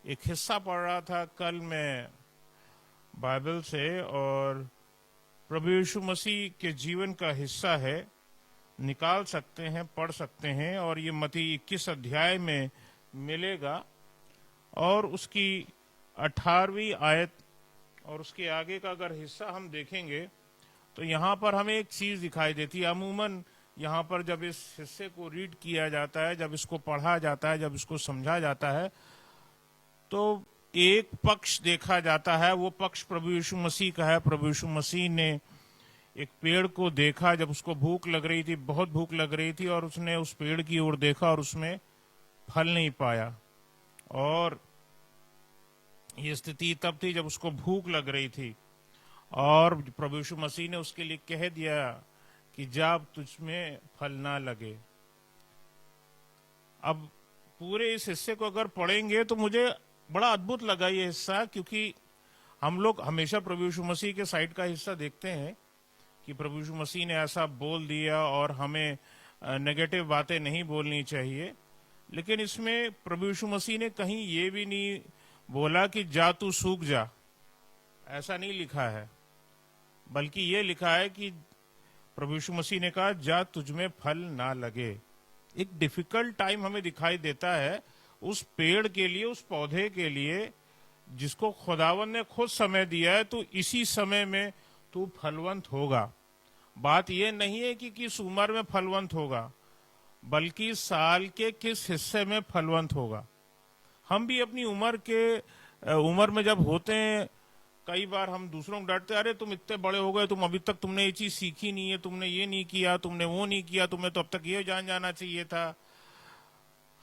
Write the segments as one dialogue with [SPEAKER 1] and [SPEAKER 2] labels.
[SPEAKER 1] एक हिस्सा पढ़ रहा था कल मैं बाइबल से, और प्रभु यीशु मसीह के जीवन का हिस्सा है। निकाल सकते हैं, पढ़ सकते हैं, और ये मत्ती 21 अध्याय में मिलेगा। और उसकी 18वीं आयत और उसके आगे का अगर हिस्सा हम देखेंगे तो यहाँ पर हमें एक चीज दिखाई देती है। अमूमन यहाँ पर जब इस हिस्से को रीड किया जाता है, जब इसको पढ़ा जाता है, जब इसको समझा जाता है, तो एक पक्ष देखा जाता है। वो पक्ष प्रभु यीशु मसीह का है। प्रभु यीशु मसीह ने एक पेड़ को देखा जब उसको भूख लग रही थी, बहुत भूख लग रही थी, और उसने उस पेड़ की ओर देखा और उसमें फल नहीं पाया। और ये स्थिति तब थी जब उसको भूख लग रही थी, और प्रभु यीशु मसीह ने उसके लिए कह दिया कि जब तुझमें फल ना लगे। अब पूरे इस हिस्से को अगर पढ़ेंगे तो मुझे बड़ा अद्भुत लगा ये हिस्सा, क्योंकि हम लोग हमेशा प्रभु यीशु मसीह के साइड का हिस्सा देखते हैं कि प्रभु यीशु मसीह ने ऐसा बोल दिया और हमें नेगेटिव बातें नहीं बोलनी चाहिए। लेकिन इसमें प्रभु यीशु मसीह ने कहीं ये भी नहीं बोला कि जा तू सूख जा, ऐसा नहीं लिखा है। बल्कि ये लिखा है कि प्रभु यीशु मसीह ने कहा जा तुझमें फल ना लगे। एक डिफिकल्ट टाइम हमें दिखाई देता है उस पेड़ के लिए, उस पौधे के लिए जिसको खुदावन ने खुद समय दिया है, तो इसी समय में तू फलवंत होगा। बात यह नहीं है कि किस उम्र में फलवंत होगा, बल्कि साल के किस हिस्से में फलवंत होगा। हम भी अपनी उम्र में जब होते हैं, कई बार हम दूसरों को डांटते, अरे तुम इतने बड़े हो गए, तुम अभी तक तुमने ये चीज सीखी नहीं है, तुमने ये नहीं किया, तुमने वो नहीं किया, तुम्हें तो अब तक ये जान जाना चाहिए था।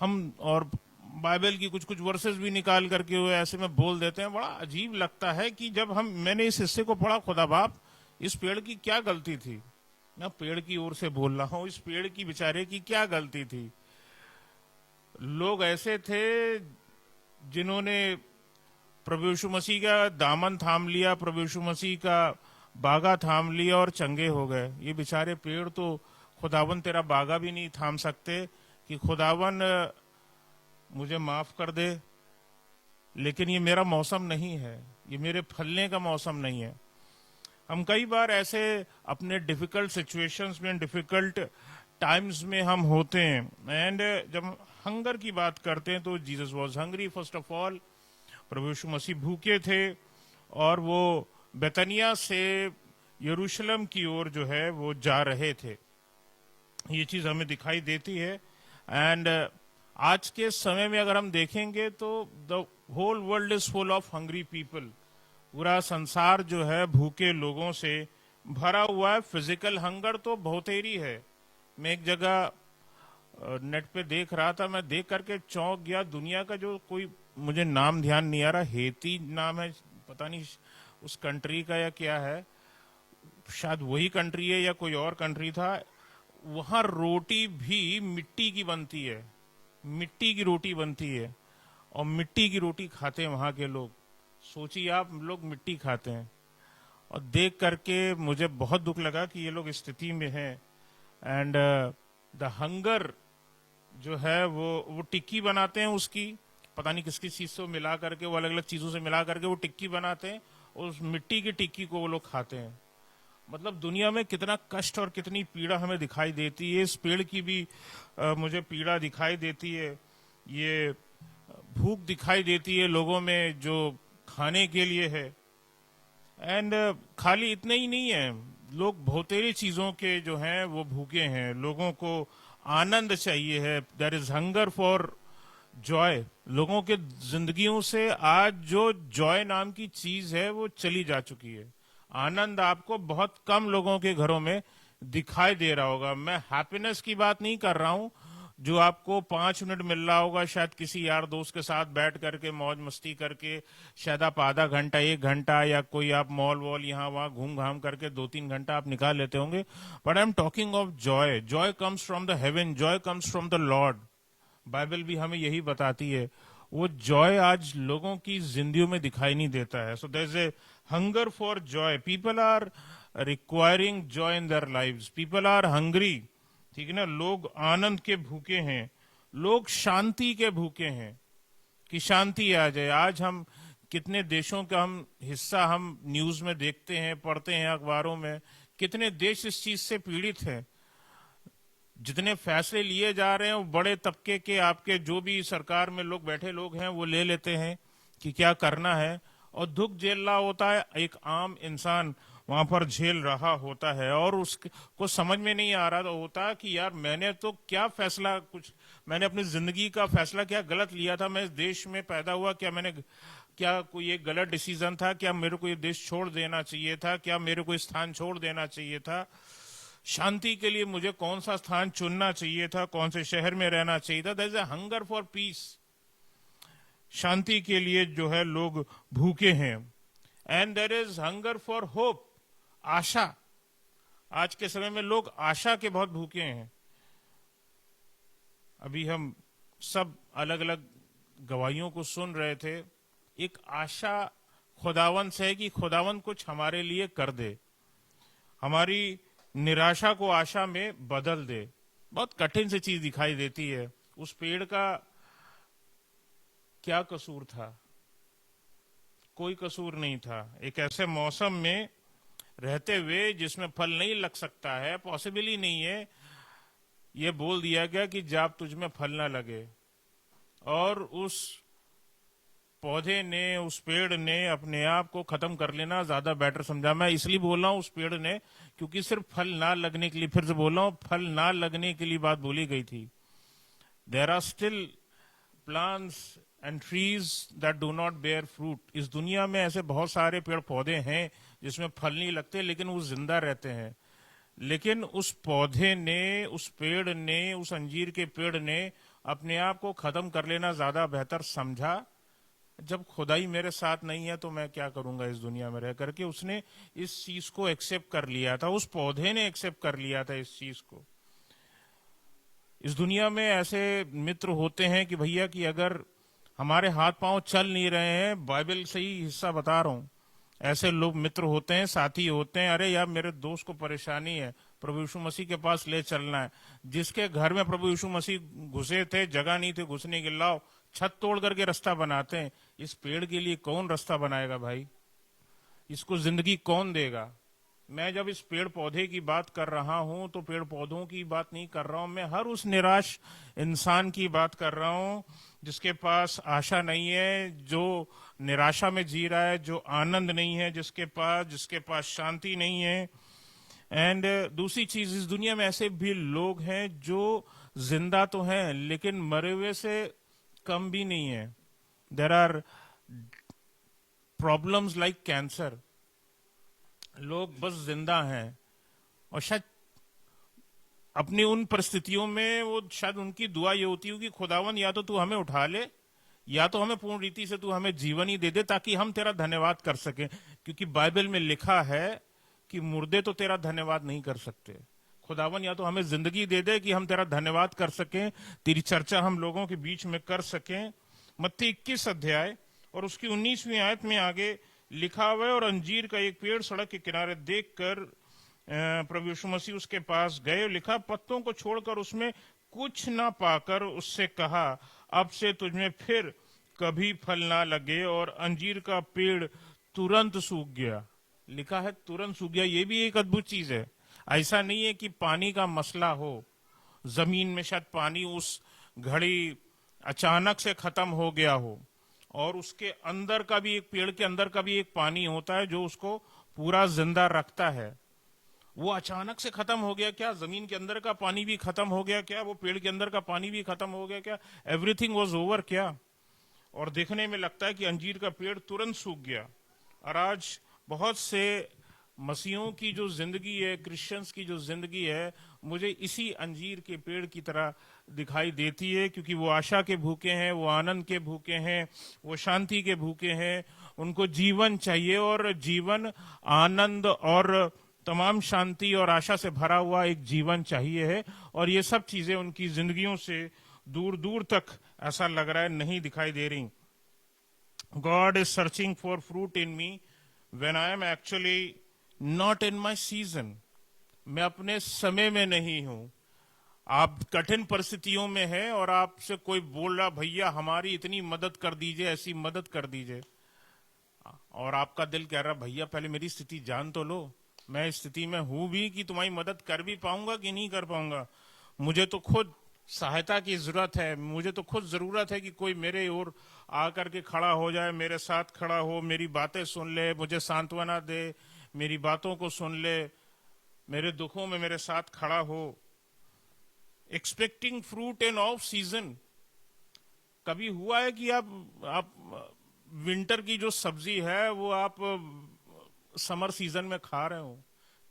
[SPEAKER 1] हम और बाइबल की कुछ कुछ वर्सेस भी निकाल करके वो ऐसे में बोल देते हैं। बड़ा अजीब लगता है कि जब मैंने इस हिस्से को पढ़ा, खुदा बाप इस पेड़ की क्या गलती थी। मैं पेड़ की ओर से बोल रहा हूं, इस पेड़ की बेचारे की क्या गलती थी। लोग ऐसे थे जिन्होंने प्रभु यीशु मसीह का दामन थाम लिया, प्रभु यीशु मसीह का बागा थाम लिया और चंगे हो गए। ये बेचारे पेड़ तो खुदावन तेरा बागा भी नहीं थाम सकते कि खुदावन मुझे माफ कर दे, लेकिन ये मेरा मौसम नहीं है, ये मेरे फलने का मौसम नहीं है। हम कई बार ऐसे अपने डिफिकल्ट सिचुएशंस में, डिफिकल्ट टाइम्स में हम होते हैं। एंड जब हंगर की बात करते हैं तो Jesus was hungry first of all. प्रभु यीशु मसीह भूखे थे और वो बेतनिया से यरूशलेम की ओर जो है वो जा रहे थे। ये चीज हमें दिखाई देती है। एंड आज के समय में अगर हम देखेंगे तो the whole world is full of hungry people. पूरा संसार जो है भूखे लोगों से भरा हुआ है। फिजिकल हंगर तो बहुत ही है। मैं एक जगह नेट पे देख रहा था, मैं देख करके चौंक गया। दुनिया का जो कोई, मुझे नाम ध्यान नहीं आ रहा, हेती नाम है, पता नहीं उस कंट्री का या क्या है, शायद वही कंट्री है या कोई और कंट्री था। वहां रोटी भी मिट्टी की बनती है, मिट्टी की रोटी बनती है, और मिट्टी की रोटी खाते हैं वहां के लोग। सोचिए आप, लोग मिट्टी खाते हैं। और देख करके मुझे बहुत दुख लगा कि ये लोग इस स्थिति में हैं। एंड द हंगर जो है वो टिक्की बनाते हैं, उसकी पता नहीं किस किस चीज से मिला करके, वो अलग अलग चीजों से मिला करके वो टिक्की बनाते हैं, और उस मिट्टी की टिक्की को वो लोग खाते हैं। मतलब दुनिया में कितना कष्ट और कितनी पीड़ा हमें दिखाई देती है। इस पेड़ की भी मुझे पीड़ा दिखाई देती है। ये भूख दिखाई देती है लोगों में जो खाने के लिए है। एंड खाली इतना ही नहीं है, लोग बहुतेरी चीजों के जो हैं वो भूखे हैं। लोगों को आनंद चाहिए है। There is hunger for joy. लोगों के जिंदगियों से आज जो जॉय नाम की चीज है वो चली जा चुकी है। आनंद आपको बहुत कम लोगों के घरों में दिखाई दे रहा होगा। मैं हैप्पीनेस की बात नहीं कर रहा हूं जो आपको 5 मिनट मिल रहा होगा शायद किसी यार दोस्त के साथ बैठ करके मौज मस्ती करके, शायद आप आधा घंटा, 1 घंटा, या कोई आप मॉल वॉल यहाँ वहां घूम घाम करके 2-3 घंटा आप निकाल लेते होंगे। But I am talking of Joy. Joy comes from the haven, Joy comes from the Lord. Bible भी हमें यही बताती है। वो जॉय आज लोगों की जिंदगियों में दिखाई नहीं देता है। So there is a hunger for joy. People are requiring joy in their lives. People are hungry, ठीक है ना। लोग आनंद के भूखे हैं, लोग शांति के भूखे हैं। कि शांति आ जाए। आज हम कितने देशों का हम हिस्सा हम न्यूज में देखते हैं, पढ़ते हैं अखबारों में, कितने देश इस चीज से पीड़ित हैं। जितने फैसले लिए जा रहे हैं वो बड़े तबके के, आपके जो भी सरकार में लोग बैठे लोग हैं वो ले लेते हैं कि क्या करना है, और दुख झेल रहा होता है एक आम इंसान, वहां पर झेल रहा होता है, और उसको समझ में नहीं आ रहा तो होता कि यार मैंने तो क्या फैसला, कुछ मैंने अपनी जिंदगी का फैसला क्या गलत लिया था, मैं इस देश में पैदा हुआ, क्या मैंने क्या कोई एक गलत डिसीजन था, क्या मेरे को ये देश छोड़ देना चाहिए था, क्या मेरे को स्थान छोड़ देना चाहिए था, शांति के लिए मुझे कौन सा स्थान चुनना चाहिए था, कौन से शहर में रहना चाहिए था। There is a hunger for peace, शांति के लिए जो है लोग भूखे हैं। And there is hunger for hope, आशा। आज के समय में लोग आशा के बहुत भूखे हैं। अभी हम सब अलग अलग गवाहियों को सुन रहे थे, एक आशा खुदावन से है कि खुदावन कुछ हमारे लिए कर दे, हमारी निराशा को आशा में बदल दे। बहुत कठिन सी चीज दिखाई देती है। उस पेड़ का क्या कसूर था? कोई कसूर नहीं था। एक ऐसे मौसम में रहते हुए जिसमें फल नहीं लग सकता है, पॉसिबल ही नहीं है, ये बोल दिया गया कि जब तुझ में फल ना लगे। और उस पौधे ने, उस पेड़ ने अपने आप को खत्म कर लेना ज्यादा बेटर समझा। मैं इसलिए बोल रहा हूं उस पेड़ ने, क्योंकि सिर्फ फल ना लगने के लिए, फिर से बोल रहा हूं, फल ना लगने के लिए बात बोली गई थी। There are still plants and trees that do not bear fruit. इस दुनिया में ऐसे बहुत सारे पेड़ पौधे हैं जिसमें फल नहीं लगते, लेकिन वो जिंदा रहते हैं। लेकिन उस पौधे ने, उस पेड़ ने, उस अंजीर के पेड़ ने अपने आप को खत्म कर लेना ज्यादा बेहतर समझा। जब खुदाई मेरे साथ नहीं है तो मैं क्या करूंगा इस दुनिया में रह करके, उसने इस चीज को एक्सेप्ट कर लिया था, उस पौधे ने एक्सेप्ट कर लिया था इस चीज को। इस दुनिया में ऐसे मित्र होते हैं कि भैया कि अगर हमारे हाथ पांव चल नहीं रहे हैं, बाइबल से ही हिस्सा बता रहा हूं, ऐसे लोग मित्र होते हैं, साथी होते हैं। अरे यार मेरे दोस्त को परेशानी है, प्रभु यीशु मसीह के पास ले चलना है। जिसके घर में प्रभु यीशु मसीह घुसे थे, जगह नहीं थी घुसने के, लाओ छत तोड़ करके रास्ता बनाते हैं। इस पेड़ के लिए कौन रास्ता बनाएगा भाई? इसको जिंदगी कौन देगा? मैं जब इस पेड़ पौधे की बात कर रहा हूं तो पेड़ पौधों की बात नहीं कर रहा हूं, मैं हर उस निराश इंसान की बात कर रहा हूं जिसके पास आशा नहीं है, जो निराशा में जी रहा है, जो आनंद नहीं है जिसके पास शांति नहीं है। एंड दूसरी चीज, इस दुनिया में ऐसे भी लोग हैं जो जिंदा तो हैं लेकिन मरे हुए से कम भी नहीं है। There are problems like cancer, लोग बस जिंदा हैं और शायद अपनी उन परिस्थितियों में वो शायद उनकी दुआ ये होती होगी, खुदावन या तो तू हमें उठा ले, या तो हमें पूर्ण रीति से तू हमें जीवन ही दे दे ताकि हम तेरा धन्यवाद कर सकें। क्योंकि बाइबल में लिखा है कि मुर्दे तो तेरा धन्यवाद नहीं कर सकते। खुदावन या तो हमें जिंदगी दे दे कि हम तेरा धन्यवाद कर सकें, तेरी चर्चा हम लोगों के बीच में कर सकें। मत्ती 21 अध्याय और उसकी 19वीं आयत में आगे लिखा हुआ है, और अंजीर का एक पेड़ सड़क के किनारे देखकर प्रभु यीशु मसीह उसके पास गए। लिखा, पत्तों को छोड़कर उसमें कुछ ना पाकर उससे कहा, अब से तुझमें फिर कभी फल ना लगे। और अंजीर का पेड़ तुरंत सूख गया। लिखा है तुरंत सूख गया। ये भी एक अद्भुत चीज है। ऐसा नहीं है कि पानी का मसला हो, जमीन में शायद पानी उस घड़ी अचानक से खत्म हो गया हो, और उसके अंदर का भी एक, पेड़ के अंदर का भी एक पानी होता है जो उसको पूरा जिंदा रखता है। वो अचानक से खत्म हो गया क्या? जमीन के अंदर का पानी भी खत्म हो गया क्या? वो पेड़ के अंदर का पानी भी खत्म हो गया क्या? एवरीथिंग वाज ओवर क्या? और देखने में लगता है कि अंजीर का पेड़ तुरंत सूख गया। और आज बहुत से मसीहों की जो जिंदगी है, क्रिश्चियंस की जो जिंदगी है, मुझे इसी अंजीर के पेड़ की तरह दिखाई देती है। क्योंकि वो आशा के भूखे हैं, वो आनंद के भूखे हैं, वो शांति के भूखे हैं। उनको जीवन चाहिए, और जीवन आनंद और तमाम शांति और आशा से भरा हुआ एक जीवन चाहिए है। और ये सब चीजें उनकी जिंदगियों से दूर दूर तक ऐसा लग रहा है नहीं दिखाई दे रही। God is searching for fruit in me when I am actually not in my season. मैं अपने समय में नहीं हूं। आप कठिन परिस्थितियों में हैं और आपसे कोई बोल रहा भैया हमारी इतनी मदद कर दीजिए, ऐसी मदद कर दीजिए, और आपका दिल कह रहा भैया पहले मेरी स्थिति जान तो लो, मैं इस स्थिति में हूं भी कि तुम्हारी मदद कर भी पाऊंगा कि नहीं कर पाऊंगा, मुझे तो खुद सहायता की जरूरत है, मुझे तो खुद जरूरत है कि कोई मेरे ओर आकर के खड़ा हो जाए, मेरे साथ खड़ा हो, मेरी बातें सुन ले, मुझे सांत्वना दे, मेरी बातों को सुन ले, मेरे दुखों में मेरे साथ खड़ा हो। Expecting fruit in off season. कभी हुआ है कि आप विंटर की जो सब्जी है वो आप समर सीजन में खा रहे हो?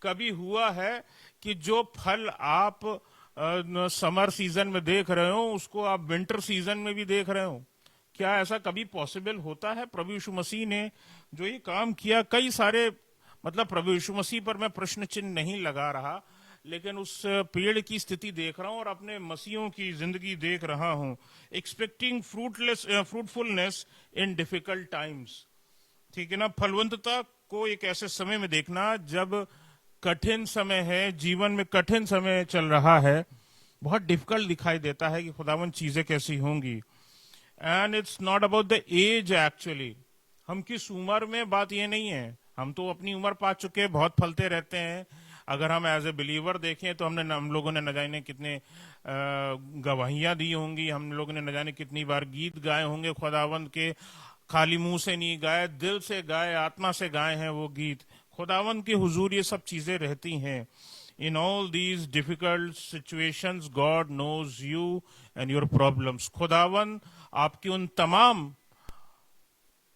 [SPEAKER 1] कभी हुआ है कि जो फल आप समर सीजन में देख रहे हो उसको आप विंटर सीजन में भी देख रहे हो? क्या ऐसा कभी पॉसिबल होता है? प्रभु यीशु मसीह ने जो ये काम किया, कई सारे, मतलब प्रभु यीशु मसीह पर मैं प्रश्न चिन्ह नहीं लगा रहा, लेकिन उस पेड़ की स्थिति देख रहा हूं और अपने मसीहों की जिंदगी देख रहा हूं। एक्सपेक्टिंग फ्रूटफुलनेस इन डिफिकल्ट टाइम्स। ठीक है ना? फलवंतता को एक ऐसे समय में देखना जब कठिन समय है, जीवन में कठिन समय चल रहा है, बहुत डिफिकल्ट दिखाई देता है कि खुदावन चीजें कैसी होंगी। And it's not about the age actually. हम किस उम्र में, बात ये नहीं है, हम तो अपनी उम्र पा चुके हैं, बहुत फलते रहते हैं। अगर हम एज ए बिलीवर देखें तो हम लोगों ने न जाने कितने गवाहियां दी होंगी, हम लोगों ने न जाने कितनी बार गीत गाए होंगे खुदावंद के। खाली मुंह से नहीं गाए, दिल से गाए, आत्मा से गाए हैं वो गीत। खुदावंद के हुजूर ये सब चीजें रहती हैं। In all these difficult situations God knows you and your problems. खुदावंद आपकी उन तमाम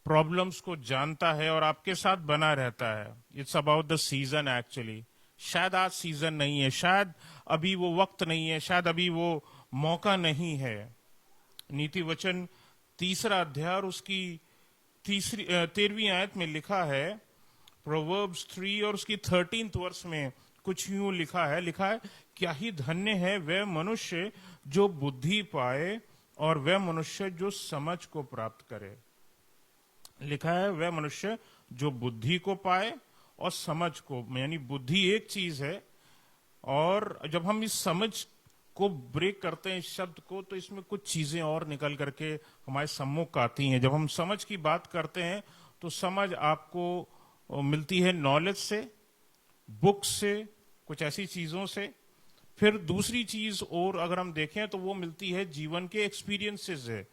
[SPEAKER 1] प्रॉब्लम्स को जानता है और आपके साथ बना रहता है। It's about the season actually. शायद आज सीजन नहीं है, शायद अभी वो वक्त नहीं है, शायद अभी वो मौका नहीं है। नीति वचन 3 अध्याय और उसकी 13वीं आयत में लिखा है, प्रोवर्ब्स 3 और उसकी 13th वर्ष में कुछ यूं लिखा है, क्या ही धन्य है वह मनुष्य जो बुद्धि पाए और वह मनुष्य जो समझ को प्राप्त करे। लिखा है वह मनुष्य जो बुद्धि को पाए और समझ को, यानी बुद्धि एक चीज है, और जब हम इस समझ को ब्रेक करते हैं इस शब्द को, तो इसमें कुछ चीजें और निकल करके हमारे सम्मुख आती हैं। जब हम समझ की बात करते हैं तो समझ आपको मिलती है नॉलेज से, बुक से, कुछ ऐसी चीजों से। फिर दूसरी चीज और अगर हम देखें तो वो मिलती है जीवन के एक्सपीरियंसेस से,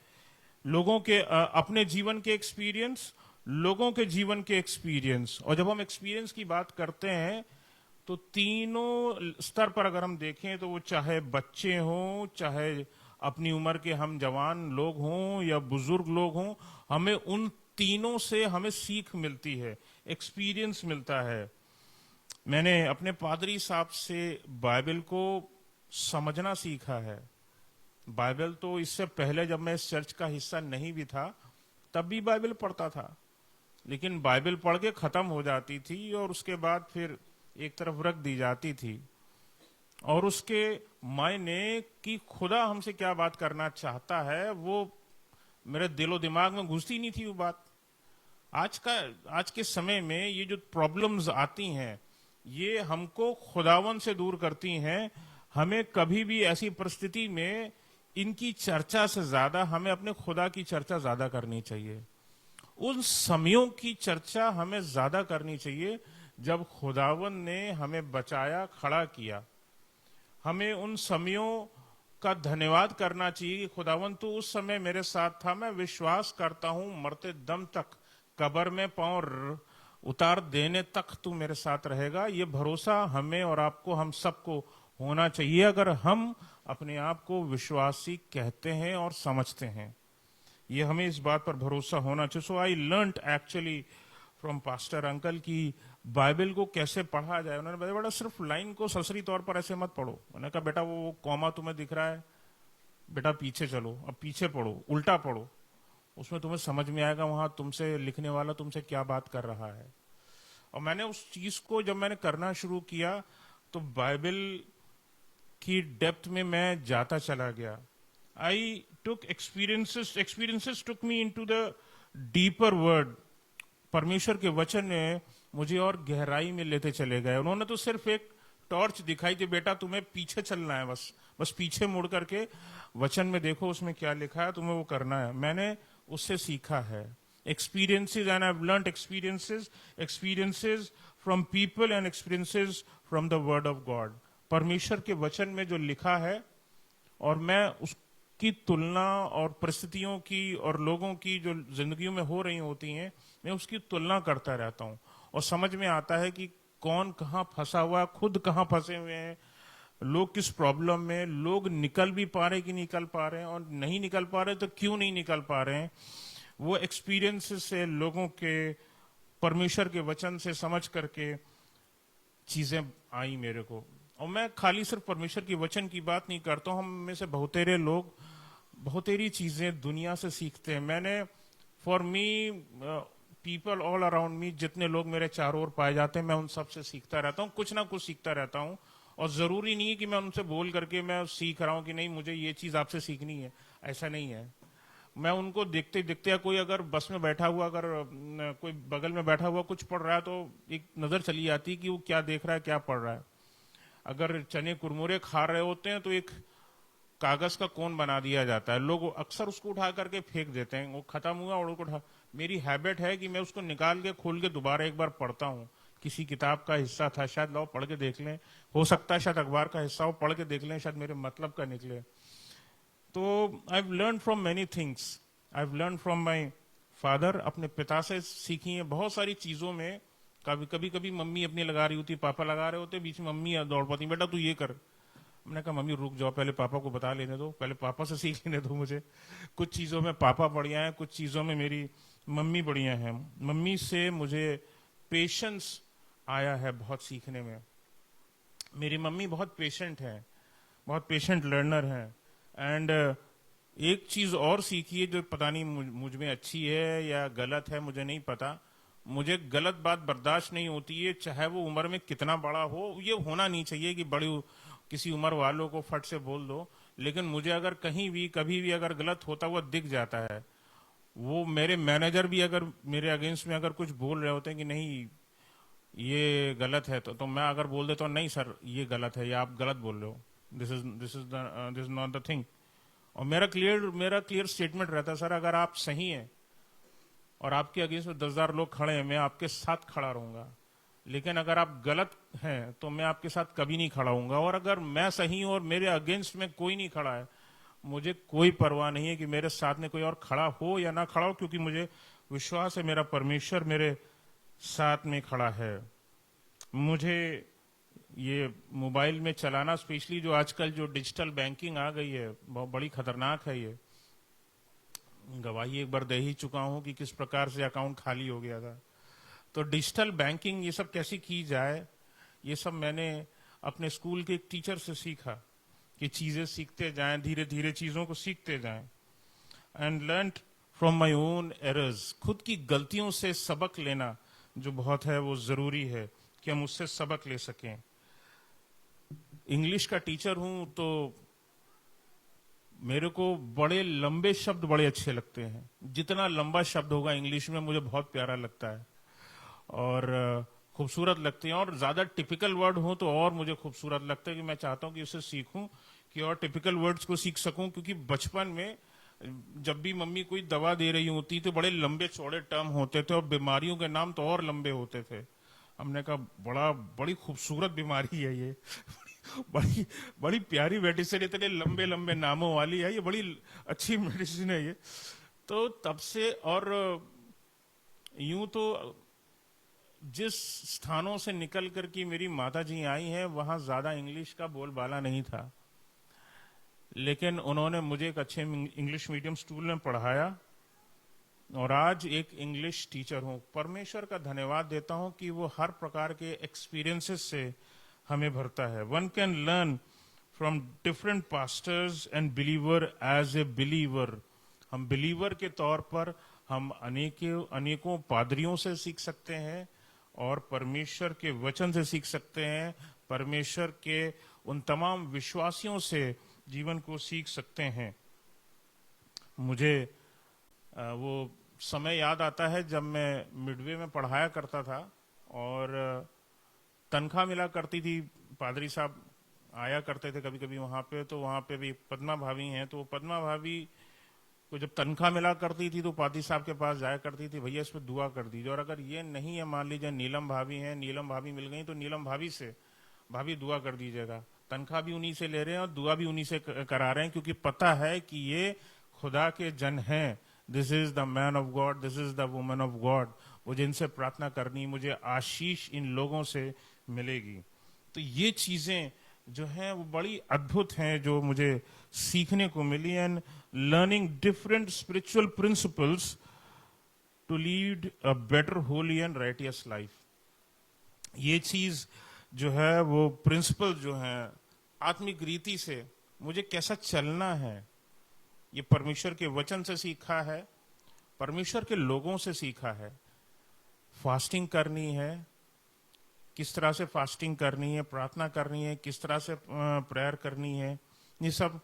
[SPEAKER 1] लोगों के अपने जीवन के एक्सपीरियंस, लोगों के जीवन के एक्सपीरियंस। और जब हम एक्सपीरियंस की बात करते हैं तो तीनों स्तर पर अगर हम देखें तो वो चाहे बच्चे हों, चाहे अपनी उम्र के हम जवान लोग हों या बुजुर्ग लोग हों, हमें उन तीनों से हमें सीख मिलती है, एक्सपीरियंस मिलता है। मैंने अपने पादरी साहब से बाइबल को समझना सीखा है। बाइबल तो इससे पहले जब मैं इस चर्च का हिस्सा नहीं भी था तब भी बाइबल पढ़ता था, लेकिन बाइबल पढ़ के खत्म हो जाती थी और उसके बाद फिर एक तरफ रख दी जाती थी, और उसके मायने कि खुदा हमसे क्या बात करना चाहता है वो मेरे दिलो दिमाग में घुसती नहीं थी वो बात। आज के समय में ये जो प्रॉब्लम्स आती हैं ये हमको खुदावन से दूर करती हैं। हमें कभी भी ऐसी परिस्थिति में इनकी चर्चा से ज्यादा हमें अपने खुदा की चर्चा ज्यादा करनी चाहिए। उन समयों की चर्चा हमें ज्यादा करनी चाहिए जब खुदावन ने हमें बचाया, खड़ा किया। हमें उन समयों का धन्यवाद करना चाहिए कि खुदावन तू उस समय मेरे साथ था, मैं विश्वास करता हूं मरते दम तक, कब्र में पांव उतार देने तक तू मेरे साथ रहेगा। ये भरोसा हमें और आपको, हम सबको होना चाहिए अगर हम अपने आप को विश्वासी कहते हैं और समझते हैं। ये हमें इस बात पर भरोसा होना चाहिए। So I learned actually from pastor uncle की बाइबल को कैसे पढ़ा जाए। उन्होंने बताया बेटा सिर्फ लाइन को सरसरी तौर पर ऐसे मत पढ़ो। मैंने कहा बेटा वो कॉमा तुम्हें दिख रहा है, बेटा पीछे चलो, अब पीछे पढ़ो, उल्टा पढ़ो, उसमें तुम्हें समझ में आएगा वहां तुमसे लिखने वाला तुमसे क्या बात कर रहा है। और मैंने उस चीज को जब मैंने करना शुरू किया तो बाइबल की डेप्थ में मैं जाता चला गया। I took experiences took me into the deeper word. परमेश्वर के वचन ने मुझे और गहराई में लेते चले गए। उन्होंने तो सिर्फ एक टॉर्च दिखाई थी, बेटा तुम्हें पीछे चलना है, बस बस पीछे मुड़ करके वचन में देखो उसमें क्या लिखा है, तुम्हें वो करना है। मैंने उससे सीखा है। Experiences, and I have learned experiences from people and experiences from the word of God. परमेश्वर के वचन में जो लिखा है और मैं उसकी तुलना और परिस्थितियों की और लोगों की जो जिंदगियों में हो रही होती हैं, मैं उसकी तुलना करता रहता हूँ और समझ में आता है कि कौन कहाँ फंसा हुआ, खुद कहाँ फंसे हुए हैं, लोग किस प्रॉब्लम में, लोग निकल भी पा रहे कि निकल पा रहे हैं, और नहीं निकल पा रहे तो क्यों नहीं निकल पा रहे हैं। वो एक्सपीरियंस से, लोगों के, परमेश्वर के वचन से समझ करके चीजें आई मेरे को। और मैं खाली सिर्फ परमेश्वर की वचन की बात नहीं करता हूँ, हम में से बहुतेरे लोग बहुतेरी चीजें दुनिया से सीखते हैं। मैंने, for me, people all around me, जितने लोग मेरे चारों ओर पाए जाते हैं, मैं उन सब से सीखता रहता हूँ, कुछ ना कुछ सीखता रहता हूँ। और जरूरी नहीं है कि मैं उनसे बोल करके मैं सीख रहा हूँ कि नहीं मुझे ये चीज आपसे सीखनी है, ऐसा नहीं है। मैं उनको देखते देखते, या कोई अगर बस में बैठा हुआ, अगर कोई बगल में बैठा हुआ कुछ पढ़ रहा है, तो एक नजर चली जाती है कि वो क्या देख रहा है, क्या पढ़ रहा है। अगर चने कुरमुरे खा रहे होते हैं तो एक कागज का कोन बना दिया जाता है, लोग अक्सर उसको उठा करके फेंक देते हैं, वो खत्म हुआ और उसको उठा। मेरी हैबिट है कि मैं उसको निकाल के खोल के दोबारा एक बार पढ़ता हूँ। किसी किताब का हिस्सा था, शायद लाओ पढ़ के देख लें, हो सकता है शायद अखबार का हिस्सा हो, पढ़ के देख लें, शायद मेरे मतलब का निकले। तो I have learn from many things. I have learn from my father, अपने पिता से सीखी है बहुत सारी चीजों में। कभी कभी मम्मी अपनी लगा रही होती, पापा लगा रहे होते, बीच में मम्मी दौड़ पाती, बेटा तू ये कर। मैंने कहा मम्मी रुक जाओ, पहले पापा को बता लेने दो, पहले पापा से सीख लेने दो मुझे। कुछ चीजों में पापा बढ़िया हैं, कुछ चीजों में मेरी मम्मी बढ़िया हैं। मम्मी से मुझे पेशेंस आया है बहुत सीखने में। मेरी मम्मी बहुत पेशेंट है, बहुत पेशेंट लर्नर है। एंड एक चीज और सीखी है जो पता नहीं मुझ में अच्छी है या गलत है, मुझे नहीं पता। मुझे गलत बात बर्दाश्त नहीं होती है, चाहे वो उम्र में कितना बड़ा हो। ये होना नहीं चाहिए कि बड़ी किसी उम्र वालों को फट से बोल दो, लेकिन मुझे अगर कहीं भी कभी भी अगर गलत होता हुआ दिख जाता है, वो मेरे मैनेजर भी अगर मेरे अगेंस्ट में अगर कुछ बोल रहे होते हैं कि नहीं ये गलत है, तो मैं अगर बोल देता हूँ नहीं सर ये गलत है, या आप गलत बोल रहे हो, this is not the thing. और मेरा क्लियर स्टेटमेंट रहता है, सर अगर आप सही हैं और आपके अगेंस्ट में 10,000 लोग खड़े हैं, मैं आपके साथ खड़ा रहूंगा। लेकिन अगर आप गलत हैं तो मैं आपके साथ कभी नहीं खड़ा हूंगा। और अगर मैं सही हूं और मेरे अगेंस्ट में कोई नहीं खड़ा है, मुझे कोई परवाह नहीं है कि मेरे साथ में कोई और खड़ा हो या ना खड़ा हो, क्योंकि मुझे विश्वास है मेरा परमेश्वर मेरे साथ में खड़ा है। मुझे ये मोबाइल में चलाना, स्पेशली जो आजकल जो डिजिटल बैंकिंग आ गई है, बहुत बड़ी खतरनाक है। ये गवाही एक बार दे ही चुका हूं कि किस प्रकार से अकाउंट खाली हो गया था। तो डिजिटल बैंकिंग ये सब कैसे की जाए, ये सब मैंने अपने स्कूल के एक टीचर से सीखा कि चीजें सीखते जाएं, धीरे धीरे चीजों को सीखते जाएं। And learn from my own errors, खुद की गलतियों से सबक लेना जो बहुत है वो जरूरी है कि हम उससे सबक ले सकें। इंग्लिश का टीचर हूं तो मेरे को बड़े लंबे शब्द बड़े अच्छे लगते हैं। जितना लंबा शब्द होगा इंग्लिश में मुझे बहुत प्यारा लगता है और खूबसूरत लगते हैं। और ज्यादा टिपिकल वर्ड हो तो और मुझे खूबसूरत लगता है कि मैं चाहता हूं कि उसे सीखूं, कि और टिपिकल वर्ड्स को सीख सकूं। क्योंकि बचपन में जब भी मम्मी कोई दवा दे रही होती तो बड़े लंबे चौड़े टर्म होते थे और बीमारियों के नाम तो और लंबे होते थे। हमने कहा बड़ी खूबसूरत बीमारी है ये, बड़ी बड़ी प्यारी मेडिसिन, इतने लंबे लंबे नामों वाली है, ये बड़ी अच्छी मेडिसिन है ये। तो तब से, और यूं तो जिस स्थानों से निकल कर की मेरी माता जी आई हैं वहां ज्यादा इंग्लिश का बोलबाला नहीं था, लेकिन उन्होंने मुझे एक अच्छे इंग्लिश मीडियम स्कूल में पढ़ाया और आज एक इंग्लिश टीचर हूं। परमेश्वर का धन्यवाद देता हूं कि वो हर प्रकार के एक्सपीरियंसेस से हमें भरता है। One can learn from different pastors and believer as a believer. हम बिलीवर के तौर पर हम अनेकों पादरियों से सीख सकते हैं और परमेश्वर के वचन से सीख सकते हैं, परमेश्वर के उन तमाम विश्वासियों से जीवन को सीख सकते हैं। मुझे वो समय याद आता है जब मैं मिडवे में पढ़ाया करता था और तनख्वाह मिला करती थी। पादरी साहब आया करते थे कभी कभी वहां पे, तो वहां पे भी पद्मा भाभी हैं, तो पद्मा भाभी को जब तनख्वाह मिला करती थी तो पादी साहब के पास जाया करती थी, भैया इस पर दुआ कर दीजिए, और अगर ये नहीं है, मान लीजिए नीलम भाभी हैं, नीलम भाभी मिल गई तो नीलम भाभी से भाभी दुआ कर दीजिएगा। तनख्वाह भी उन्हीं से ले रहे हैं और दुआ भी उन्हीं से करा रहे हैं, क्योंकि पता है कि ये खुदा के जन हैं। This is the man of God, this is the woman of God. मुझे इनसे प्रार्थना करनी, मुझे आशीष इन लोगों से मिलेगी। तो ये चीजें जो हैं वो बड़ी अद्भुत हैं, जो मुझे सीखने को मिली। And learning different spiritual principles to lead a better holy and righteous life. ये चीज जो है वो प्रिंसिपल जो है आत्मिक रीति से मुझे कैसा चलना है, ये परमेश्वर के वचन से सीखा है, परमेश्वर के लोगों से सीखा है। फास्टिंग करनी है, किस तरह से फास्टिंग करनी है, प्रार्थना करनी है, किस तरह से प्रेयर करनी है, ये सब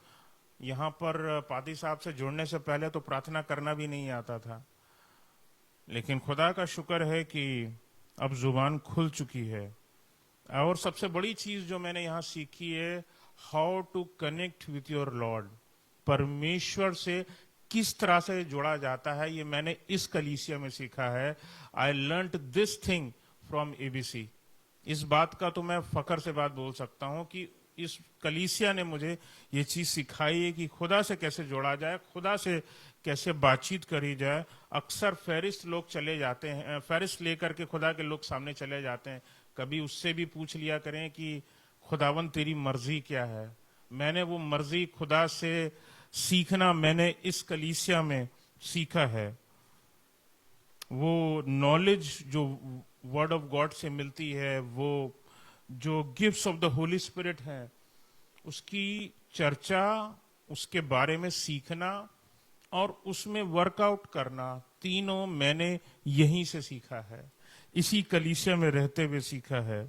[SPEAKER 1] यहाँ पर पादी साहब से जुड़ने से पहले तो प्रार्थना करना भी नहीं आता था। लेकिन खुदा का शुक्र है कि अब जुबान खुल चुकी है। और सबसे बड़ी चीज जो मैंने यहाँ सीखी है, how to connect with your lord. परमेश्वर से किस तरह से जोड़ा जाता है, ये मैंने इस कलीसिया में सीखा है। I learned this thing from ABC. इस बात का तो मैं फकर से बात बोल सकता हूँ कि इस कलीसिया ने मुझे ये चीज सिखाई है कि खुदा से कैसे जोड़ा जाए, खुदा से कैसे बातचीत करी जाए। अक्सर फहरिस्त लोग चले जाते हैं, फहरिस्त लेकर के खुदा के लोग सामने चले जाते हैं। कभी उससे भी पूछ लिया करें कि खुदावन तेरी मर्जी क्या है। मैंने वो मर्जी खुदा से सीखना मैंने इस कलीसिया में सीखा है। वो नॉलेज जो वर्ड ऑफ गॉड से मिलती है, वो जो gifts of the Holi spirit है, उसकी चर्चा, उसके बारे में सीखना और उसमें वर्कआउट करना, तीनों मैंने यहीं से सीखा है, इसी कलीसिया में रहते हुए सीखा है।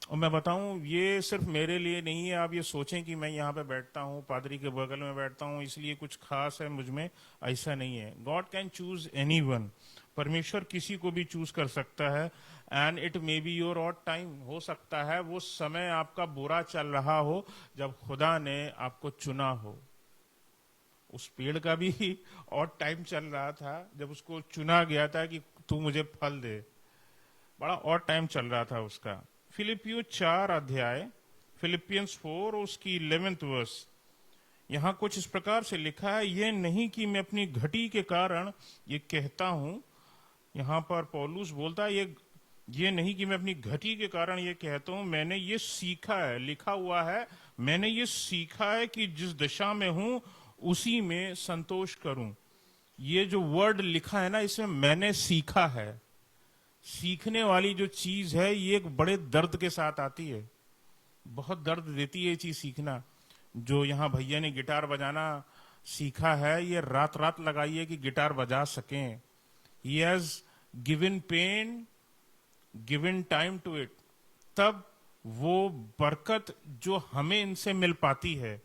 [SPEAKER 1] और मैं बताऊं, ये सिर्फ मेरे लिए नहीं है। आप ये सोचें कि मैं यहाँ पे बैठता हूँ, पादरी के बगल में बैठता हूँ, इसलिए कुछ खास है मुझ में, ऐसा नहीं है। God can choose anyone. परमेश्वर किसी को भी चूज कर सकता है। And it may be your odd time. हो सकता है वो समय आपका बुरा चल रहा हो जब खुदा ने आपको चुना हो। उस पेड़ का भी ऑड टाइम चल रहा था जब उसको चुना गया था कि तू मुझे फल दे। बड़ा ऑड टाइम चल रहा था उसका। फिलिपियो 4 अध्याय, फिलिपियंस 4 उसकी 11th वर्स, यहां कुछ इस प्रकार से लिखा है, यह नहीं कि मैं अपनी घटी के कारण ये कहता हूं। यहां पर पौलुस बोलता है, ये नहीं कि मैं अपनी घटी के कारण ये कहता हूं, मैंने ये सीखा है, लिखा हुआ है, मैंने ये सीखा है कि जिस दशा में हूं उसी में संतोष करूं। ये जो वर्ड लिखा है ना, इसमें मैंने सीखा है। सीखने वाली जो चीज है ये एक बड़े दर्द के साथ आती है, बहुत दर्द देती है ये चीज सीखना। जो यहाँ भैया ने गिटार बजाना सीखा है, ये रात रात लगाइए कि गिटार बजा सकें। He has given pain, given time to it। तब वो बरकत जो हमें इनसे मिल पाती है,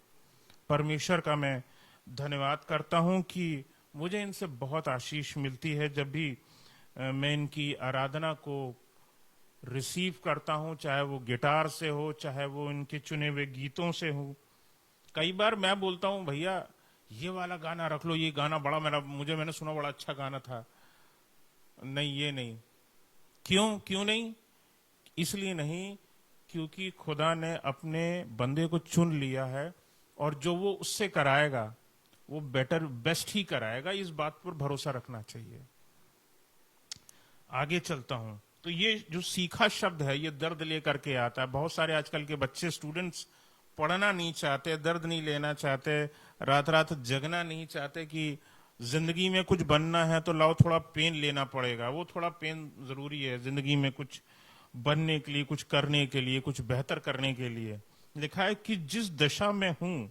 [SPEAKER 1] परमेश्वर का मैं धन्यवाद करता हूं कि मुझे इनसे बहुत आशीष मिलती है। जब भी मैं इनकी आराधना को रिसीव करता हूं, चाहे वो गिटार से हो, चाहे वो इनके चुने हुए गीतों से हो। कई बार मैं बोलता हूं, भैया ये वाला गाना रख लो, ये गाना बड़ा मैंने सुना, बड़ा अच्छा गाना था। नहीं, ये नहीं। क्यों नहीं? इसलिए नहीं क्योंकि खुदा ने अपने बंदे को चुन लिया है और जो वो उससे कराएगा वो बेस्ट ही कराएगा। इस बात पर भरोसा रखना चाहिए। आगे चलता हूं तो ये जो सीखा शब्द है ये दर्द लेकर के आता है। बहुत सारे आजकल के बच्चे स्टूडेंट्स पढ़ना नहीं चाहते, दर्द नहीं लेना चाहते, रात रात जगना नहीं चाहते कि जिंदगी में कुछ बनना है तो लाओ थोड़ा पेन लेना पड़ेगा। वो थोड़ा पेन जरूरी है जिंदगी में, कुछ बनने के लिए, कुछ करने के लिए, कुछ बेहतर करने के लिए। लिखा है कि जिस दशा में हूं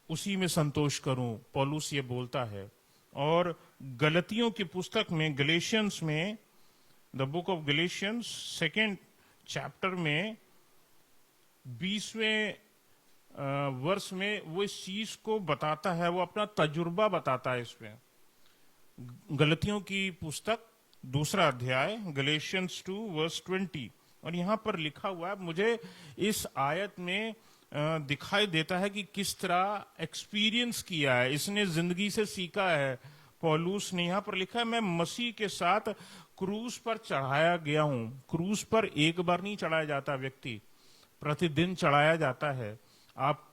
[SPEAKER 1] उसी में संतोष करूं, पौलुस ये बोलता है। और गलतियों की पुस्तक में, गलेशियंस में, the book of Galatians 2nd chapter में 20वें वर्ष में वो इस चीज को बताता है, वो अपना तजुर्बा बताता है इसमें। गलतियों की पुस्तक 2रा अध्याय, गलेशियंस 2 वर्स 20, और यहां पर लिखा हुआ है, मुझे इस आयत में दिखाई देता है कि किस तरह एक्सपीरियंस किया है, इसने जिंदगी से सीखा है। पौलुस ने यहां पर लिखा है, मैं मसीह के साथ क्रूस पर चढ़ाया गया हूं। क्रूस पर एक बार नहीं चढ़ाया जाता व्यक्ति, प्रतिदिन चढ़ाया जाता है। आप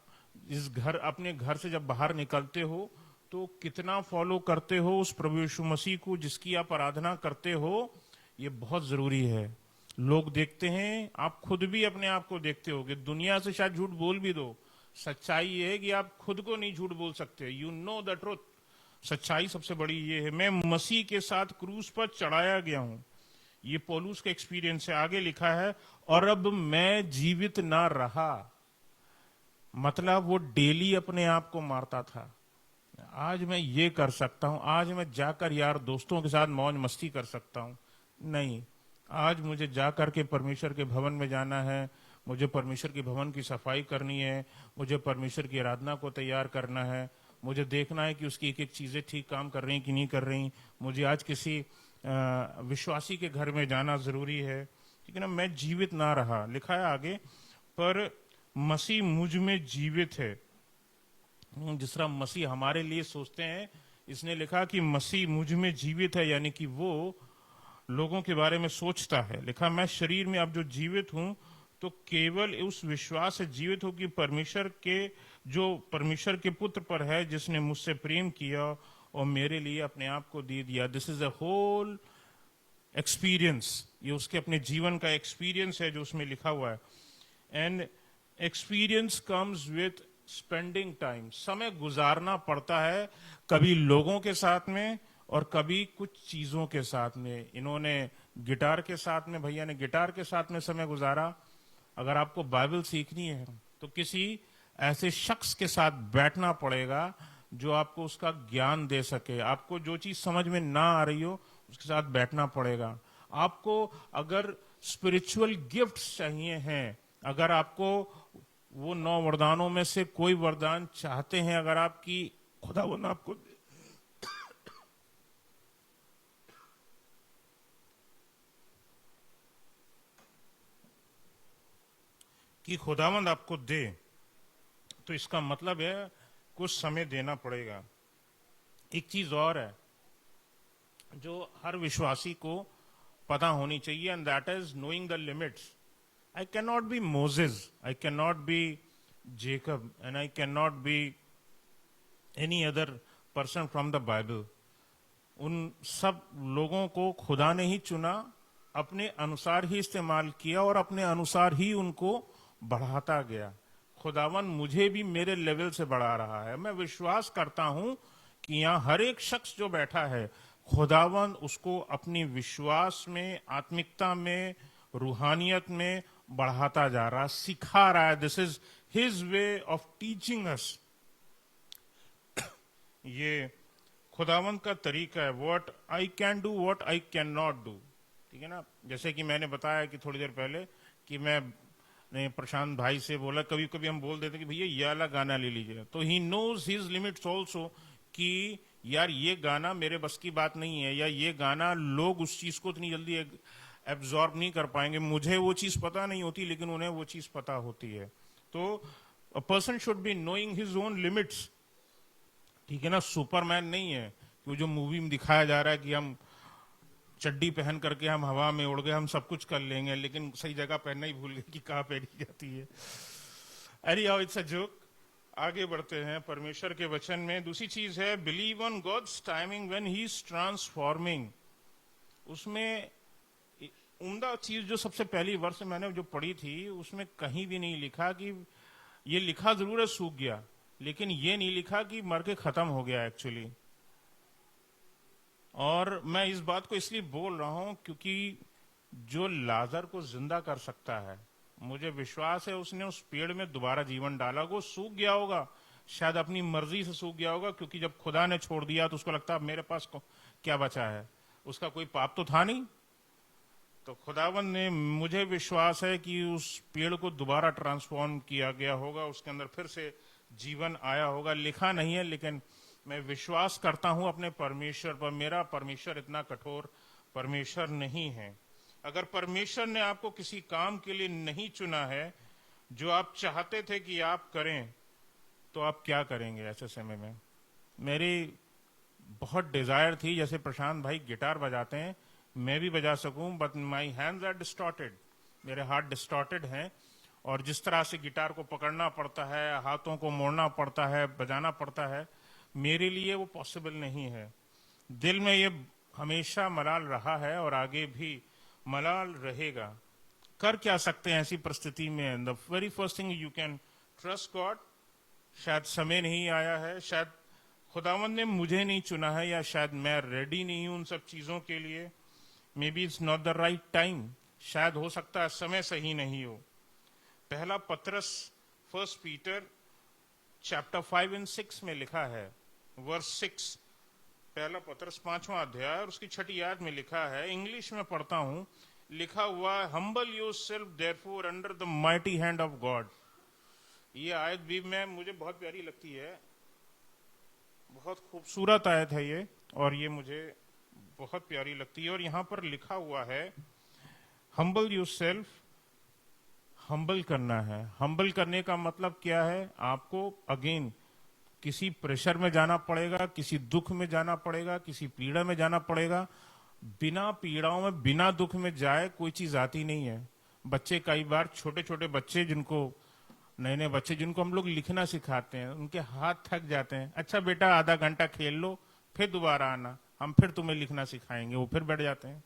[SPEAKER 1] अपने घर से जब बाहर निकलते हो तो कितना फॉलो करते हो उस प्रभु यीशु मसीह को जिसकी आप आराधना करते हो, ये बहुत जरूरी है। लोग देखते हैं, आप खुद भी अपने आप को देखते होगे, दुनिया से शायद झूठ बोल भी दो, सच्चाई ये है कि आप खुद को नहीं झूठ बोल सकते। You know the truth. सच्चाई सबसे बड़ी ये है, मैं मसीह के साथ क्रूस पर चढ़ाया गया हूं। ये पौलुस का एक्सपीरियंस है। आगे लिखा है, और अब मैं जीवित ना रहा, मतलब वो डेली अपने आप को मारता था। आज मैं ये कर सकता हूं, आज मैं जाकर यार दोस्तों के साथ मौज मस्ती कर सकता हूं, नहीं, आज मुझे जाकर के परमेश्वर के भवन में जाना है, मुझे परमेश्वर के भवन की सफाई करनी है, मुझे परमेश्वर की आराधना को तैयार करना है, मुझे देखना है कि उसकी एक एक चीजें ठीक काम कर रही कि नहीं कर रही, मुझे आज किसी विश्वासी के घर में जाना जरूरी है, ठीक है ना। मैं जीवित ना रहा, लिखा है आगे, पर मसीह मुझ में जीवित है। जिस तरह मसीह हमारे लिए सोचते हैं, इसने लिखा कि मसीह मुझ में जीवित है, यानी कि वो लोगों के बारे में सोचता है। लिखा, मैं शरीर में अब जो जीवित हूं तो केवल उस विश्वास से जीवित हूं कि परमेश्वर के पुत्र पर है, जिसने मुझसे प्रेम किया और मेरे लिए अपने आप को दे दिया। This is a whole experience, ये उसके अपने जीवन का एक्सपीरियंस है जो उसमें लिखा हुआ है। And experience comes with spending time, समय गुजारना पड़ता है, कभी लोगों के साथ में और कभी कुछ चीजों के साथ में। इन्होंने गिटार के साथ में, भैया ने गिटार के साथ में समय गुजारा। अगर आपको बाइबल सीखनी है तो किसी ऐसे शख्स के साथ बैठना पड़ेगा जो आपको उसका ज्ञान दे सके। आपको जो चीज समझ में ना आ रही हो उसके साथ बैठना पड़ेगा। आपको अगर स्पिरिचुअल गिफ्ट्स चाहिए हैं, अगर आपको वो 9 वरदानों में से कोई वरदान चाहते हैं, अगर आपकी खुदावंद आपको कि खुदावंद आपको दे, तो इसका मतलब है कुछ समय देना पड़ेगा। एक चीज और है जो हर विश्वासी को पता होनी चाहिए, and that is knowing the limits. I can not be Moses, I can not be Jacob, and I can not be any other person from the Bible. उन सब लोगों को खुदा ने ही चुना, अपने अनुसार ही इस्तेमाल किया और अपने अनुसार ही उनको बढ़ाता गया। खुदावन मुझे भी मेरे लेवल से बढ़ा रहा है। मैं विश्वास करता हूं कि यहाँ हर एक शख्स जो बैठा है, खुदावन उसको अपनी विश्वास में, आत्मिकता में, रूहानियत में बढ़ाता जा रहा, सिखा रहा है। This is his way of teaching us. ये खुदावंत का तरीका है, what I can do, what I can not do, ठीक है ना। जैसे कि मैंने बताया कि थोड़ी देर पहले कि मैं प्रशांत भाई से बोला, कभी कभी हम बोल देते कि भैया ये वाला गाना ले लीजिए, तो he knows his limits also कि यार ये गाना मेरे बस की बात नहीं है, या ये गाना लोग उस चीज को इतनी जल्दी एब्जॉर्ब नहीं कर पाएंगे। मुझे वो चीज पता नहीं होती लेकिन उन्हें वो चीज पता होती है। तो a person should be knowing his own limits, ठीक है ना। सुपरमैन नहीं है कि वो जो मूवी में दिखाया जा रहा है कि हम चड्डी पहन करके हम हवा में उड़ गए, हम सब कुछ कर लेंगे, लेकिन सही जगह पहनना ही भूल गए कि कहाँ पहनी जाती है। अरे हाउ इट्स अ जोक। आगे बढ़ते हैं परमेश्वर के वचन में। दूसरी चीज है, believe on God's timing when he is transforming. उसमें उम्दा चीज जो सबसे पहली वर्ष मैंने जो पढ़ी थी, उसमें कहीं भी नहीं लिखा कि, ये लिखा जरूर है सूख गया, लेकिन ये नहीं लिखा कि मर के खत्म हो गया एक्चुअली। और मैं इस बात को इसलिए बोल रहा हूं क्योंकि जो लाजर को जिंदा कर सकता है, मुझे विश्वास है उसने उस पेड़ में दोबारा जीवन डाला। वो सूख गया होगा, शायद अपनी मर्जी से सूख गया होगा, क्योंकि जब खुदा ने छोड़ दिया तो उसको लगता है मेरे पास क्या बचा है, उसका कोई पाप तो था नहीं। तो खुदावंद ने, मुझे विश्वास है कि उस पेड़ को दोबारा ट्रांसफॉर्म किया गया होगा, उसके अंदर फिर से जीवन आया होगा। लिखा नहीं है लेकिन मैं विश्वास करता हूं अपने परमेश्वर पर। मेरा परमेश्वर इतना कठोर परमेश्वर नहीं है। अगर परमेश्वर ने आपको किसी काम के लिए नहीं चुना है जो आप चाहते थे कि आप करें, तो आप क्या करेंगे ऐसे समय में? मेरी बहुत डिजायर थी, जैसे प्रशांत भाई गिटार बजाते हैं मैं भी बजा सकूं, but my hands are distorted, मेरे हाथ डिस्टॉर्टेड हैं, और जिस तरह से गिटार को पकड़ना पड़ता है, हाथों को मोड़ना पड़ता है, बजाना पड़ता है, मेरे लिए वो पॉसिबल नहीं है। दिल में ये हमेशा मलाल रहा है और आगे भी मलाल रहेगा। कर क्या सकते हैं ऐसी परिस्थिति में? The very first thing you can trust God. शायद समय नहीं आया है, शायद खुदावंद ने मुझे नहीं चुना है, या शायद मैं रेडी नहीं हूं उन सब चीजों के लिए। May be it's not the right time, शायद हो सकता है समय सही नहीं हो। पहला पत्रस, फर्स्ट पीटर चैप्टर 5 and 6 में लिखा है, वर्स 6, पहला पत्रस 5वां अध्याय और उसकी 6ठी आयत में लिखा है, इंग्लिश में पढ़ता हूं, लिखा हुआ है, humble yourself therefore under the mighty hand of God. ये आयत भी मुझे बहुत प्यारी लगती है, बहुत खूबसूरत आयत है ये, और ये मुझे बहुत प्यारी लगती है। और यहां पर लिखा हुआ है, हम्बल योरसेल्फ, हम्बल करना है। हम्बल करने का मतलब क्या है? आपको अगेन किसी प्रेशर में जाना पड़ेगा, किसी दुख में जाना पड़ेगा, किसी पीड़ा में जाना पड़ेगा। बिना पीड़ाओं में, बिना दुख में जाए कोई चीज आती नहीं है। बच्चे, कई बार छोटे छोटे बच्चे, नए नए बच्चे जिनको हम लोग लिखना सिखाते हैं, उनके हाथ थक जाते हैं, अच्छा बेटा आधा घंटा खेल लो, फिर दोबारा आना, हम फिर तुम्हें लिखना सिखाएंगे, वो फिर बैठ जाते हैं।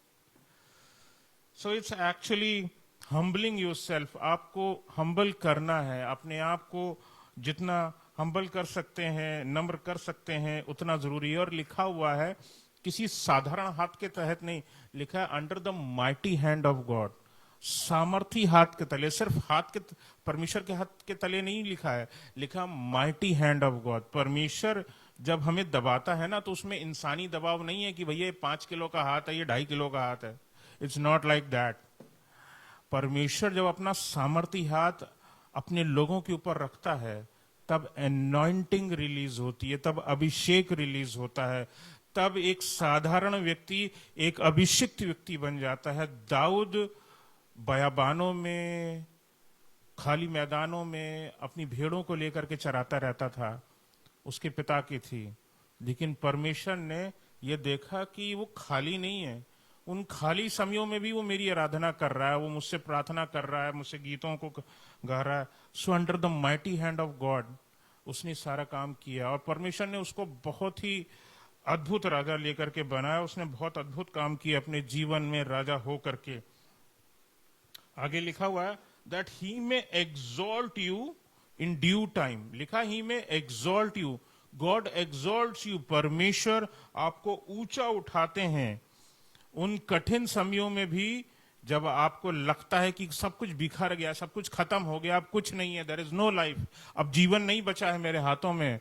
[SPEAKER 1] So it's actually humbling yourself. आपको हम्बल करना है, अपने आप को जितना हम्बल कर सकते हैं, नम्र कर सकते हैं, उतना जरूरी है। और लिखा हुआ है किसी साधारण हाथ के तहत नहीं, लिखा है under the mighty hand of God, सामर्थी हाथ के तले। सिर्फ हाथ के, परमेश्वर के हाथ के तले नहीं लिखा है, लिखा माइटी हैंड ऑफ गॉड। परमेश्वर जब हमें दबाता है ना, तो उसमें इंसानी दबाव नहीं है कि भैया ये 5 किलो का हाथ है, ये 2.5 किलो का हाथ है। It's not like that. परमेश्वर जब अपना सामर्थी हाथ अपने लोगों के ऊपर रखता है, तब एनॉइंटिंग रिलीज होती है, तब अभिषेक रिलीज होता है, तब एक साधारण व्यक्ति एक अभिषिक्त व्यक्ति बन जाता है। दाऊद बयाबानों में, खाली मैदानों में अपनी भेड़ों को लेकर के चराता रहता था, उसके पिता की थी, लेकिन परमेश्वर ने यह देखा कि वो खाली नहीं है, उन खाली समयों में भी वो मेरी आराधना कर रहा है, वो मुझसे प्रार्थना कर रहा है, मुझसे गीतों को गा रहा है। So under the mighty hand of God उसने सारा काम किया, और परमेश्वर ने उसको बहुत ही अद्भुत राजा लेकर के बनाया। उसने बहुत अद्भुत काम किया अपने जीवन में राजा हो करके। आगे लिखा हुआ है दैट ही में exalt you in due time. लिखा ही में एक्सॉल्ट यू, गॉड एक्सॉल्ट्स यू। परमेश्वर आपको ऊंचा उठाते हैं उन कठिन समयों में भी, जब आपको लगता है कि सब कुछ बिखर गया, सब कुछ खत्म हो गया, अब कुछ नहीं है, देयर इज नो लाइफ, अब जीवन नहीं बचा है मेरे हाथों में।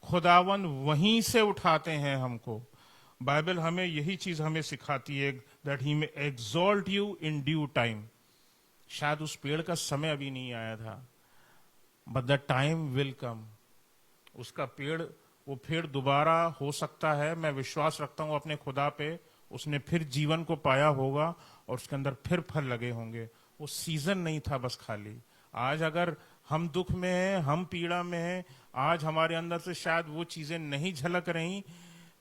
[SPEAKER 1] खुदावन वहीं से उठाते हैं हमको। बाइबल हमें यही चीज हमें सिखाती है, दैट ही में exalt you in due time. शायद उस पेड़ का समय अभी नहीं आया था, but the time will come. उसका पेड़, वो पेड़ दोबारा हो सकता है, मैं विश्वास रखता हूं अपने खुदा पे, उसने फिर जीवन को पाया होगा और उसके अंदर फिर फल लगे होंगे। वो सीजन नहीं था बस खाली। आज अगर हम दुख में हैं, हम पीड़ा में हैं, आज हमारे अंदर से शायद वो चीजें नहीं झलक रही,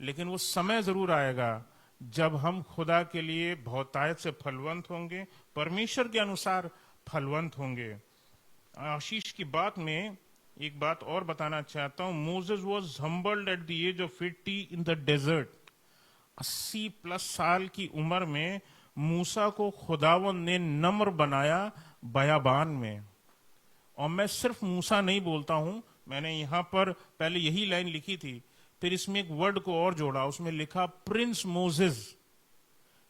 [SPEAKER 1] लेकिन वो समय जरूर आएगा जब हम खुदा के लिए बहुतायत से फलवंत होंगे, परमेश्वर के अनुसार फलवंत होंगे। आशीष की बात में एक बात और बताना चाहता हूं। Moses was humbled at the age of 80 in the desert. 80+ साल की उम्र में मूसा को खुदावन ने नम्र बनाया बयाबान में। और मैं सिर्फ मूसा नहीं बोलता हूं, मैंने यहां पर पहले यही लाइन लिखी थी, फिर इसमें एक वर्ड को और जोड़ा, उसमें लिखा प्रिंस मोसेस।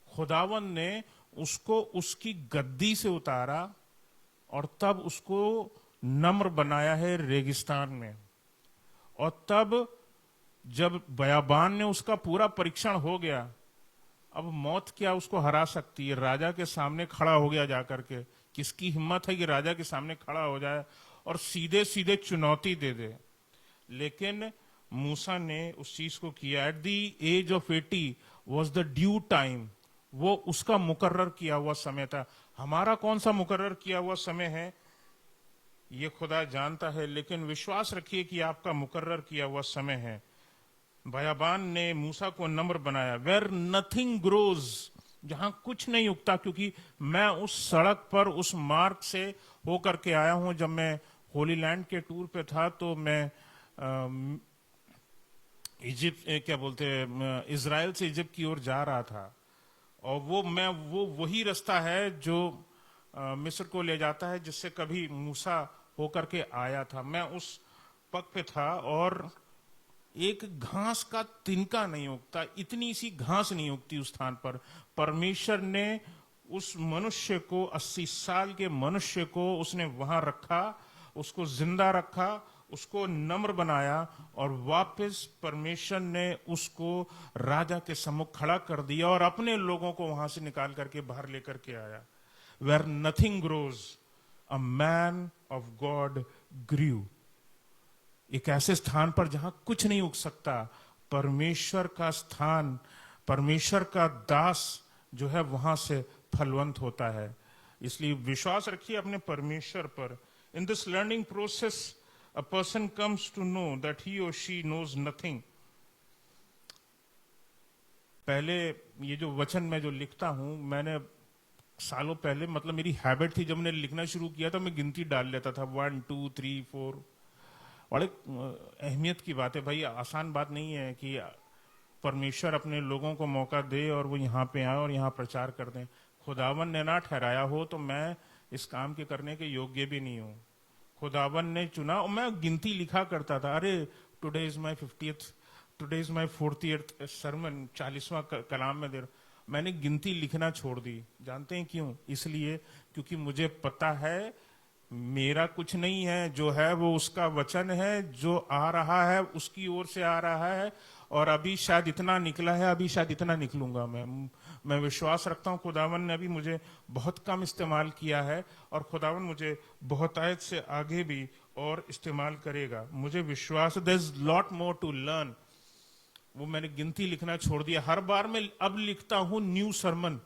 [SPEAKER 1] खुदावन ने उसको उसकी गद्दी से उतारा और तब उसको नम्र बनाया है रेगिस्तान में। और तब जब बयाबान ने उसका पूरा परीक्षण हो गया, अब मौत क्या उसको हरा सकती है? राजा के सामने खड़ा हो गया जाकर के। किसकी हिम्मत है कि राजा के सामने खड़ा हो जाए और सीधे सीधे चुनौती दे दे? लेकिन मूसा ने उस चीज को किया। At the age of 80 was the due time. वो उसका मुकर्रर किया हुआ समय था। हमारा कौन सा मुकर्रर किया हुआ समय है ये खुदा जानता है, लेकिन विश्वास रखिए कि आपका मुकर्रर किया हुआ समय है। बयाबान ने मूसा को नम्र बनाया, वेर नथिंग ग्रोज, जहां कुछ नहीं उगता, क्योंकि मैं उस सड़क पर उस मार्ग से होकर के आया हूं। जब मैं होली लैंड के टूर पे था तो मैं इजिप्ट क्या बोलते हैं, इजराइल से इजिप्ट की ओर जा रहा था, और वो वही रास्ता है जो मिस्र को ले जाता है, जिससे कभी मूसा होकर के आया था। मैं उस पग पे था और एक घास का तिनका नहीं उगता, इतनी सी घास नहीं उगती उस स्थान पर। परमेश्वर ने उस मनुष्य को, 80 साल के मनुष्य को उसने वहां रखा, उसको जिंदा रखा, उसको नम्र बनाया, और वापस परमेश्वर ने उसको राजा के सम्मुख खड़ा कर दिया और अपने लोगों को वहां से निकाल करके बाहर लेकर के आया। Where nothing grows, a man of God grieve. एक ऐसे स्थान पर जहां कुछ नहीं उग सकता, परमेश्वर का स्थान, परमेश्वर का दास जो है वहां से फलवंत होता है। इसलिए विश्वास रखिए अपने परमेश्वर पर। In this learning process a person comes to know that he और शी नोज नथिंग। पहले ये जो वचन मैं जो लिखता हूं, मैंने सालों पहले, मतलब मेरी हैबिट थी, जब मैंने लिखना शुरू किया था मैं गिनती डाल लेता था, 1 2 3 4। बड़े अहमियत की बात है भाई, आसान बात नहीं है कि परमेश्वर अपने लोगों को मौका दे और वो यहाँ पे आए और यहाँ प्रचार कर दें। खुदावन ने ना ठहराया हो तो मैं इस काम के करने के योग्य भी नहीं हूँ। खुदावन ने चुना, और मैं गिनती लिखा करता था, अरे today is my 50th, today is my 40th sermon, 40वां कलाम में दे रहा। मैंने गिनती लिखना छोड़ दी। जानते हैं क्यों? इसलिए क्योंकि मुझे पता है मेरा कुछ नहीं है, जो है वो उसका वचन है, जो आ रहा है उसकी ओर से आ रहा है। और अभी शायद इतना निकला है, अभी शायद इतना निकलूंगा। मैं विश्वास रखता हूँ खुदावन ने अभी मुझे बहुत कम इस्तेमाल किया है, और खुदावन मुझे बहुतायत से आगे भी और इस्तेमाल करेगा। मुझे विश्वास, there is lot more to learn. वो मैंने गिनती लिखना छोड़ दिया। हर बार मैं अब लिखता हूँ न्यू सरमन,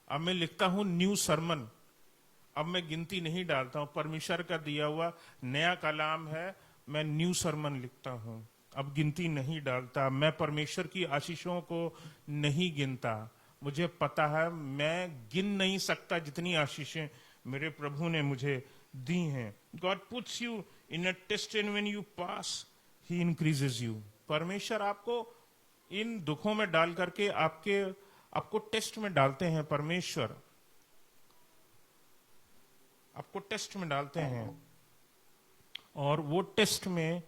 [SPEAKER 1] अब मैं लिखता हूँ न्यू सरमन। अब मैं गिनती नहीं डालता हूं, परमेश्वर का दिया हुआ नया कलाम है, मैं न्यू सरमन लिखता हूं। अब गिनती नहीं डालता, मैं परमेश्वर की आशीषों को नहीं गिनता। मुझे पता है मैं गिन नहीं सकता जितनी आशीषें मेरे प्रभु ने मुझे दी हैं। God puts you in a test, and when you pass he increases you. परमेश्वर आपको इन दुखों में डाल करके आपको टेस्ट में डालते हैं। परमेश्वर आपको टेस्ट में डालते हैं, और वो टेस्ट में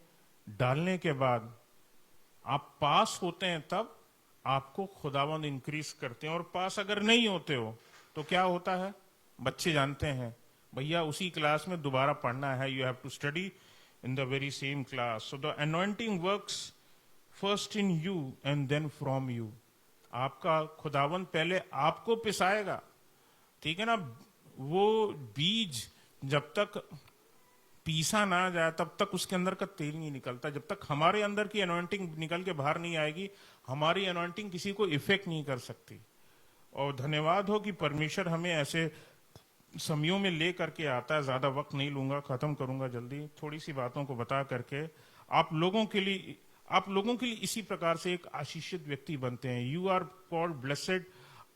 [SPEAKER 1] डालने के बाद आप पास होते हैं, तब आपको खुदावंद इंक्रीज करते हैं। और पास अगर नहीं होते हो तो क्या होता है? बच्चे जानते हैं भैया उसी क्लास में दोबारा पढ़ना है, you have to study in the very same class. So the anointing works first in you and then from you. आपका खुदावंद पहले आपको पिसाएगा, ठीक है ना। वो बीज जब तक पीसा ना जाए तब तक उसके अंदर का तेल नहीं निकलता। जब तक हमारे अंदर की अनॉइंटिंग निकल के बाहर नहीं आएगी, हमारी अनॉइंटिंग किसी को इफेक्ट नहीं कर सकती। और धन्यवाद हो कि परमेश्वर हमें ऐसे समयों में ले करके आता है। ज्यादा वक्त नहीं लूंगा, खत्म करूंगा जल्दी, थोड़ी सी बातों को बता करके आप लोगों के लिए इसी प्रकार से एक आशीषित व्यक्ति बनते हैं। You are called blessed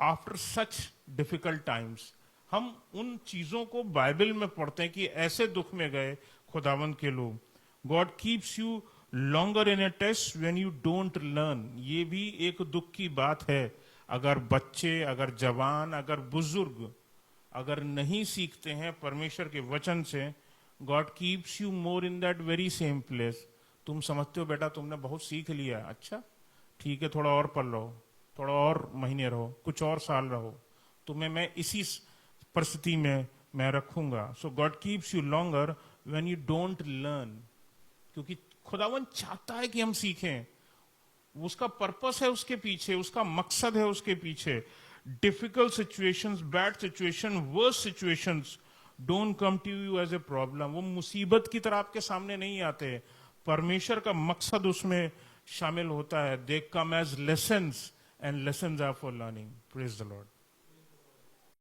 [SPEAKER 1] after such difficult times. हम उन चीजों को बाइबल में पढ़ते हैं कि ऐसे दुख में गए खुदावंद के लोग। God keeps you longer in a test when you don't learn. ये भी एक दुख की बात है। अगर बच्चे, अगर जवान, अगर बुजुर्ग अगर नहीं सीखते हैं परमेश्वर के वचन से, God keeps you more in that very same place. तुम समझते हो बेटा तुमने बहुत सीख लिया, अच्छा ठीक है, थोड़ा और पढ़ लो, थोड़ा और महीने रहो, कुछ और साल रहो, तुम्हें मैं इसी परिस्थिति में मैं रखूंगा। So God keeps you longer when you don't learn. क्योंकि खुदावन चाहता है कि हम सीखें, उसका पर्पस है उसके पीछे, उसका मकसद है उसके पीछे। Difficult situations, bad situation, worst situations don't come to you as a problem. वो मुसीबत की तरह आपके सामने नहीं आते। परमेश्वर का मकसद उसमें शामिल होता है। They come as lessons and lessons are for learning. Praise the Lord.